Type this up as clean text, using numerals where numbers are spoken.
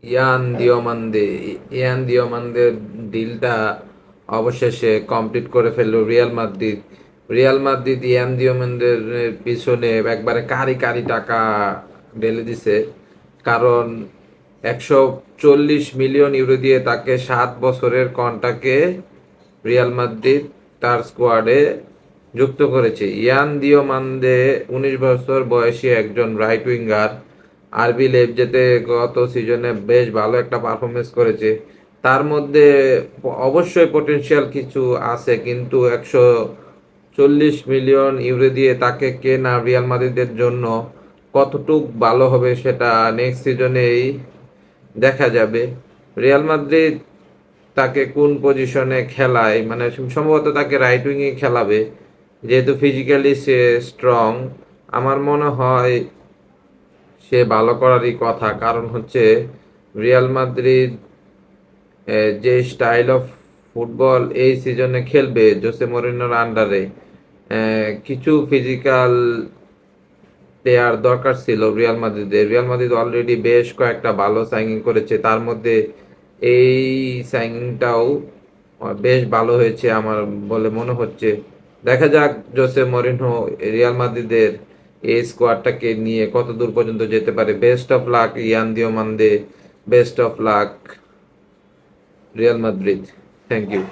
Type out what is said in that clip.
ইয়ান দিওমান্দের ডিলটা অবশেষে কমপ্লিট করে ফেললো রিয়াল মাদ্রিদ ইয়ান দিওমান্দের পিছনে একবারে কারি কারি টাকা ঢেলে দিছে। কারণ 140 মিলিয়ন ইউরো দিয়ে তাকে 7 বছরের কন্ট্রাক্টে রিয়াল মাদ্রিদ তার স্কোয়াডে যুক্ত করেছে। ইয়ান দিওমান্দে 19 বছর বয়সী একজন রাইট উইঙ্গার, আরবি লেপজিতে গত সিজনে বেশ ভালো একটা পারফরমেন্স করেছে। তার মধ্যে অবশ্যই পটেনশিয়াল কিছু আছে, কিন্তু 140 মিলিয়ন ইউরো দিয়ে তাকে কেনা রিয়াল মাদ্রিদের জন্য কতটুক ভালো হবে সেটা নেক্সট সিজনেই দেখা যাবে। রিয়াল মাদ্রিদ তাকে কোন পজিশনে খেলায়, মানে সম্ভবত তাকে রাইট উইংয়ে খেলাবে, যেহেতু ফিজিক্যালি সে স্ট্রং। আমার মনে হয় সে ভালো করারই কথা, কারণ হচ্ছে রিয়াল মাদ্রিদ যে স্টাইল অফ ফুটবল এই সিজনে খেলবে জোসে মরিনোর আন্ডারে, কিছু ফিজিক্যাল প্লেয়ার দরকার ছিল রিয়াল মাদ্রিদ অলরেডি বেশ কয়েকটা ভালো সাইনিং করেছে, তার মধ্যে এই সাইনিংটাও বেশ ভালো হয়েছে আমার বলে মনে হচ্ছে। দেখা যাক জোসে মরিনহো রিয়াল মাদ্রিদের এই স্কোয়াডটাকে নিয়ে কত দূর পর্যন্ত যেতে পারে। Best of luck Yan Diomande, best of luck Real Madrid. Thank you.